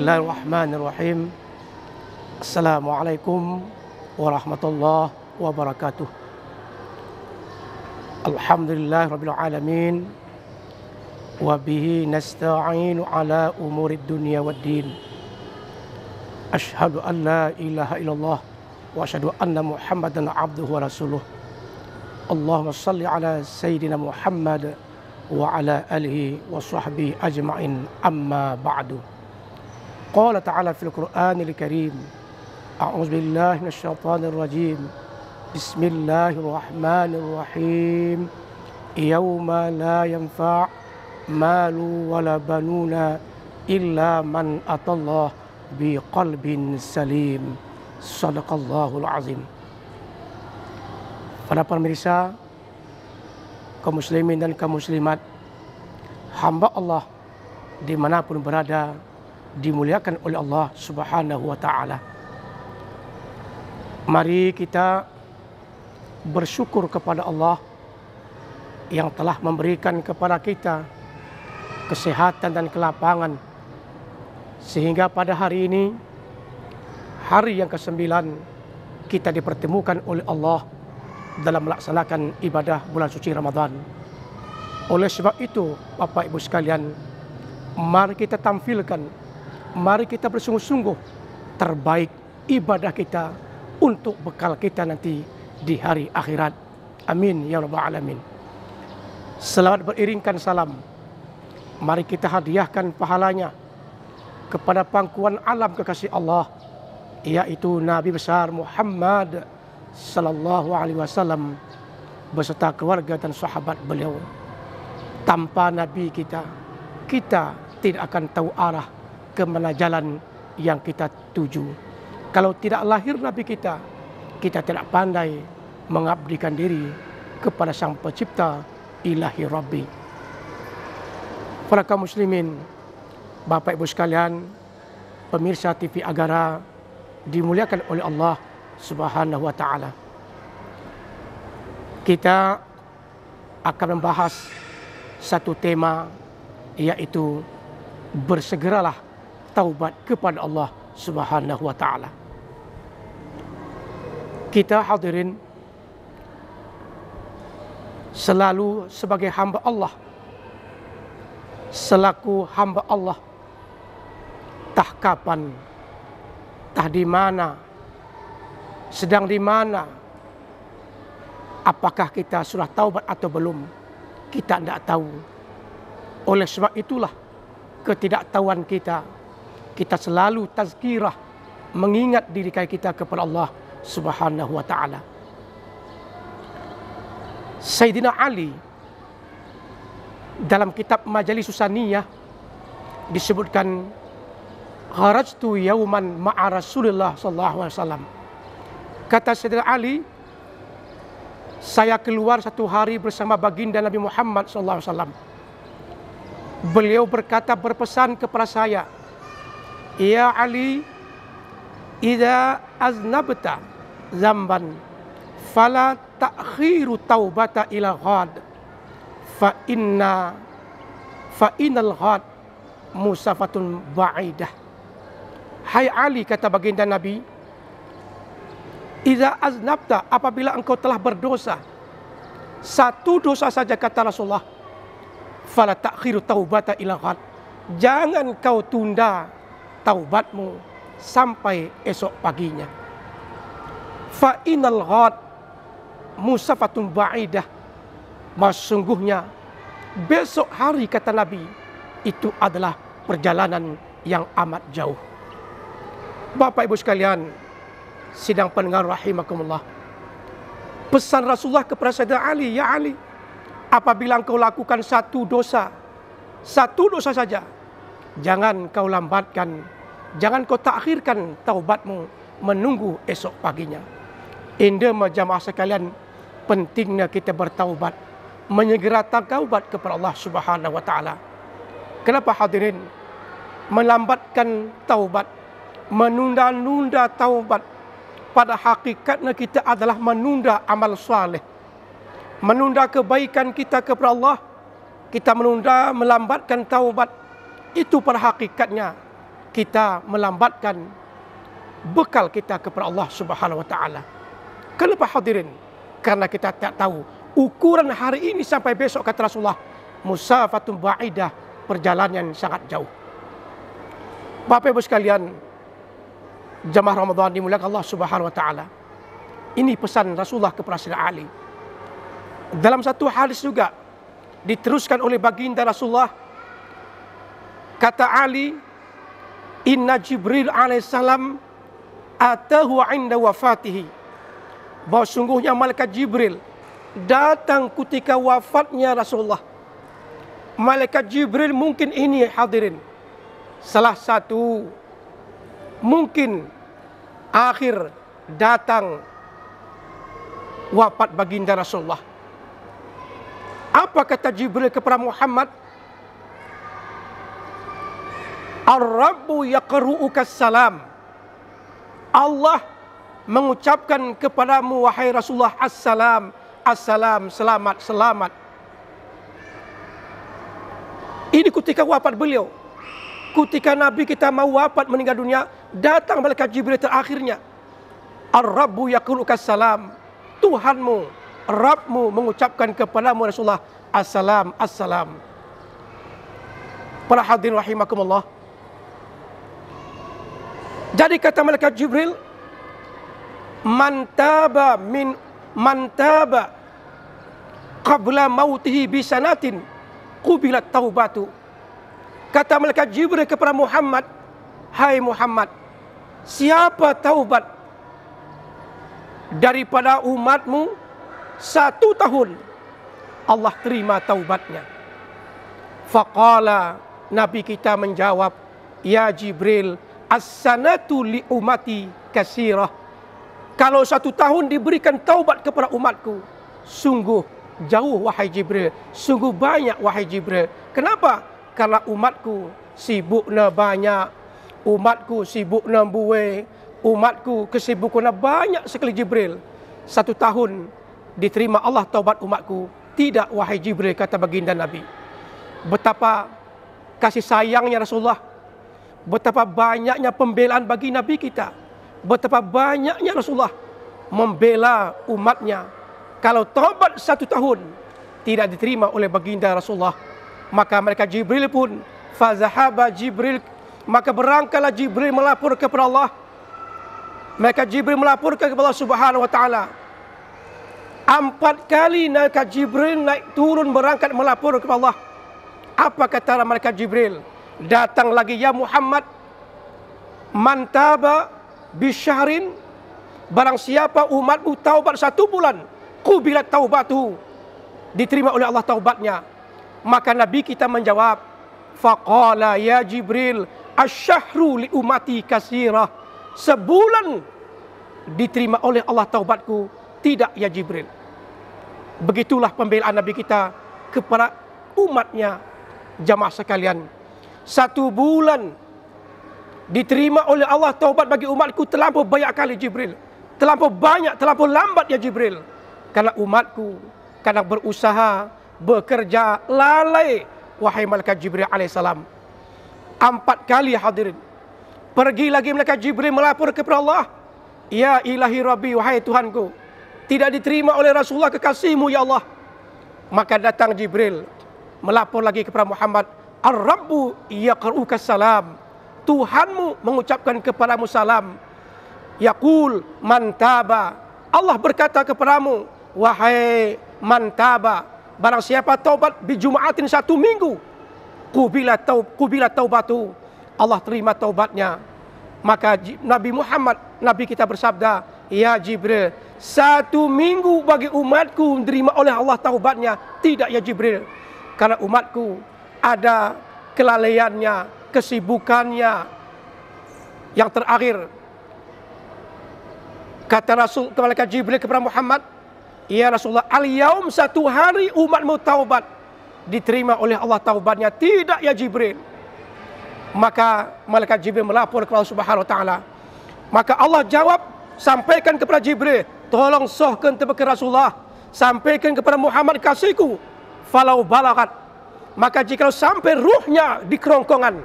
Bismillahirrahmanirrahim. Assalamualaikum warahmatullahi wabarakatuh. Alhamdulillahirabbil alamin. Wa bihi nasta'inu ala umurid dunya waddin. Asyhadu an la ilaha illallah wa asyhadu anna Muhammadan abduhu wa rasuluh. Allahumma salli ala sayyidina Muhammad wa ala alihi wa sahbihi ajma'in, amma ba'du. Qala ta'ala fil Qur'anil Karim, a'udzu billahi minasyaitonir rajim. Bismillahirrahmanirrahim. Yauma la yanfa' malu wala banuna illa man atallah biqalbin salim. Shadaqallahul azim. Para pemirsa, kaum muslimin dan kaum muslimat, hamba Allah dimanapun berada, dimuliakan oleh Allah Subhanahu wa ta'ala. Mari kita bersyukur kepada Allah yang telah memberikan kepada kita kesehatan dan kelapangan, sehingga pada hari ini, hari yang ke-9, kita dipertemukan oleh Allah dalam melaksanakan ibadah bulan suci Ramadan. Oleh sebab itu, Bapak Ibu sekalian, mari kita tampilkan, mari kita bersungguh-sungguh terbaik ibadah kita untuk bekal kita nanti di hari akhirat. Amin ya rabbal alamin. Selawat beriringkan salam, mari kita hadiahkan pahalanya kepada pangkuan alam kekasih Allah, yaitu Nabi besar Muhammad sallallahu alaihi wasallam beserta keluarga dan sahabat beliau. Tanpa Nabi kita tidak akan tahu arah ke mana jalan yang kita tuju. Kalau tidak lahir Nabi kita tidak pandai mengabdikan diri kepada Sang Pencipta Ilahi Rabbi. Para kaum muslimin, Bapak Ibu sekalian, pemirsa TV Agara dimuliakan oleh Allah Subhanahu wa ta'ala. Kita akan membahas satu tema, yaitu bersegeralah taubat kepada Allah Subhanahu wa ta'ala. Kita hadirin selalu sebagai hamba Allah, selaku hamba Allah, tah kapan, tah di mana, sedang di mana, apakah kita sudah taubat atau belum, kita tidak tahu. Oleh sebab itulah ketidaktahuan kita selalu tazkirah, mengingat diri kita kepada Allah Subhanahu wa ta'ala. Sayyidina Ali dalam kitab Majalis Susaniyah disebutkan, kharajtu yauman ma'a Rasulullah sallallahu alaihi wasallam. Kata Sayyidina Ali, saya keluar satu hari bersama baginda Nabi Muhammad sallallahu alaihi wasallam. Beliau berpesan kepada saya, ya Ali, idza aznabta zamban fala ta'khiru taubata ila ghad fa innal ghad musafatun ba'idah. Hai Ali, kata baginda Nabi, idza aznabta, apabila engkau telah berdosa, satu dosa saja, kata Rasulullah, fala ta'khiru taubata ila ghad, jangan kau tunda taubatmu sampai esok paginya. Fa innal ghad musafatun ba'idah, sesungguhnya besok hari, kata Nabi, itu adalah perjalanan yang amat jauh. Bapak Ibu sekalian, sidang pendengar rahimakumullah, pesan Rasulullah kepada Sayyidina Ali, ya Ali, apabila engkau lakukan satu dosa saja, jangan kau lambatkan, jangan kau takhirkan taubatmu menunggu esok paginya. Indah jamaah sekalian, pentingnya kita bertaubat, menyegerakan taubat kepada Allah Subhanahu wa ta'ala. Kenapa hadirin? Melambatkan taubat, menunda-nunda taubat, pada hakikatnya kita adalah menunda amal saleh, menunda kebaikan kita kepada Allah. Kita menunda, melambatkan taubat, itu pada hakikatnya kita melambatkan bekal kita kepada Allah Subhanahu wa taala. Kenapa hadirin? Karena kita tak tahu ukuran hari ini sampai besok, kata Rasulullah, musafatun ba'idah, perjalanan yang sangat jauh. Bapak Ibu sekalian, jamaah Ramadan dimuliakan Allah Subhanahu wa taala. Ini pesan Rasulullah kepada Sayyidina Ali. Dalam satu hadis juga diteruskan oleh baginda Rasulullah, kata Ali, inna Jibril alaihissalam atahu inda wafatihi, bahwa sungguhnya malaikat Jibril datang ketika wafatnya Rasulullah. Malaikat Jibril mungkin ini hadirin salah satu mungkin akhir datang wafat baginda Rasulullah. Apa kata Jibril kepada Muhammad? Ar-Rabbu yaqru'uka salam. Allah mengucapkan kepadamu wahai Rasulullah, assalam, assalam, selamat, selamat. Ini ketika wafat beliau. Ketika Nabi kita mau wafat meninggal dunia, datang malaikat Jibril terakhirnya. Ar-Rabbu yaqru'uka salam. Tuhanmu, Rabbmu mengucapkan kepadamu Rasulullah, assalam, assalam. Para hadirin rahimakumullah. Jadi kata malaikat Jibril, mantaba qabla mautihi bisanatin qubilat taubatu. Kata malaikat Jibril kepada Muhammad, hai Muhammad, siapa taubat daripada umatmu 1 tahun, Allah terima taubatnya. Faqala, Nabi kita menjawab, ya Jibril, as-sanatu li umati kasirah. Kalau 1 tahun diberikan taubat kepada umatku, sungguh jauh wahai Jibril, sungguh banyak wahai Jibril. Kenapa? Karena umatku sibuknya banyak, umatku sibuknya buwe, umatku kesibukannya banyak sekali Jibril. 1 tahun diterima Allah taubat umatku. Tidak wahai Jibril, kata baginda Nabi. Betapa kasih sayangnya Rasulullah, betapa banyaknya pembelaan bagi Nabi kita, betapa banyaknya Rasulullah membela umatnya. Kalau taubat 1 tahun tidak diterima oleh baginda Rasulullah, maka mereka Jibril pun, fazahaba Jibril, maka berangkatlah Jibril melapor kepada Allah. Mereka Jibril melaporkan kepada Allah Subhanahu wa taala. 4 kali malaikat Jibril naik turun berangkat melapor kepada Allah. Apa kata malaikat Jibril? Datang lagi, ya Muhammad, mantaba bisyahrin, barang siapa umatmu taubat 1 bulan, qubilat taubatu, diterima oleh Allah taubatnya. Maka Nabi kita menjawab, faqala ya Jibril, asyahru li umati kasirah. Sebulan diterima oleh Allah taubatku, tidak ya Jibril. Begitulah pembelaan Nabi kita kepada umatnya. Jamaah sekalian, 1 bulan diterima oleh Allah taubat bagi umatku terlampau banyak kali Jibril. Terlampau banyak, terlampau lambat ya Jibril. Karena umatku kadang berusaha, bekerja, lalai. Wahai malaikat Jibril alaihissalam, 4 kali hadirin. Pergi lagi malaikat Jibril melapor kepada Allah, ya ilahi Rabbi, wahai Tuhanku, tidak diterima oleh Rasulullah kekasihmu ya Allah. Maka datang Jibril melapor lagi kepada Muhammad, Ar-Rabbu yaqru'uka salam. Tuhanmu mengucapkan kepadamu salam. Yaqul mantaba. Allah berkata kepadamu, wahai mantaba, barang siapa taubat bi Jum'atin 1 minggu, qubilat taubatu, Allah terima taubatnya. Maka Nabi Muhammad, Nabi kita bersabda, ya Jibril, 1 minggu bagi umatku diterima oleh Allah taubatnya. Tidak ya Jibril, karena umatku ada kelalaiannya, kesibukannya. Yang terakhir, kata Rasul malaikat Jibril kepada Muhammad, ya Rasulullah, al-yaum 1 hari umatmu taubat, diterima oleh Allah taubatnya. Tidak ya Jibril. Maka malaikat Jibril melapor kepada Allah Subhanahu wa taala. Maka Allah jawab, sampaikan kepada Jibril, tolong sohkan kepada Rasulullah, sampaikan kepada Muhammad kasihku, falau balagat, maka jika sampai ruhnya di kerongkongan,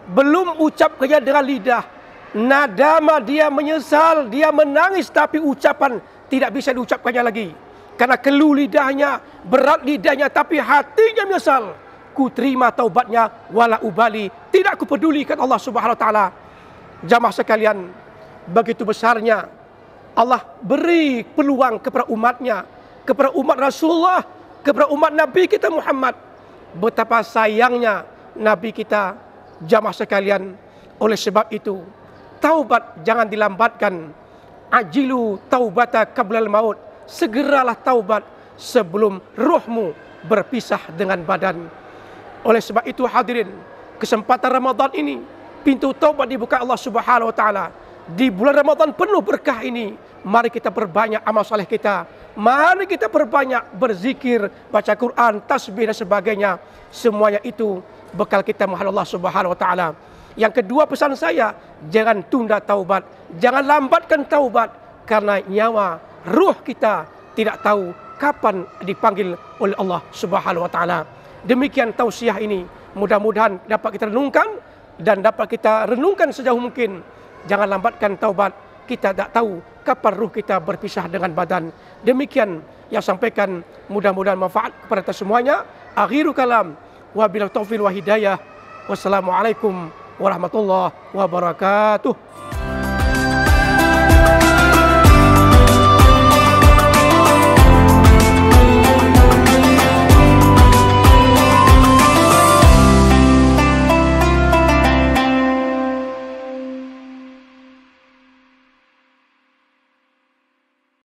belum ucapkannya dengan lidah, nadama, dia menyesal, dia menangis, tapi ucapan tidak bisa diucapkannya lagi. Karena keluh lidahnya, berat lidahnya, tapi hatinya menyesal. Ku terima taubatnya, wala ubali, tidak kupedulikan Allah Subhanahu wa taala. Jamaah sekalian, begitu besarnya Allah beri peluang kepada umatnya, kepada umat Rasulullah, kepada umat Nabi kita Muhammad. Betapa sayangnya Nabi kita, jamaah sekalian. Oleh sebab itu, taubat jangan dilambatkan. Ajilu taubata qablal maut. Segeralah taubat sebelum ruhmu berpisah dengan badan. Oleh sebab itu hadirin, kesempatan Ramadan ini, pintu taubat dibuka Allah Subhanahu wa taala. Di bulan Ramadan penuh berkah ini, mari kita perbanyak amal saleh kita. Mari kita perbanyak berzikir, baca Quran, tasbih dan sebagainya. Semuanya itu bekal kita menghadap Allah Subhanahu wa taala. Yang kedua pesan saya, jangan tunda taubat, jangan lambatkan taubat, karena nyawa, ruh kita tidak tahu kapan dipanggil oleh Allah Subhanahu wa taala. Demikian tausiah ini, mudah-mudahan dapat kita renungkan dan dapat kita renungkan sejauh mungkin. Jangan lambatkan taubat, kita tak tahu kapan ruh kita berpisah dengan badan. Demikian yang sampaikan, mudah-mudahan manfaat kepada kita semuanya. Akhiru kalam, wabillahi taufiq wa hidayah. Wassalamualaikum warahmatullahi wabarakatuh.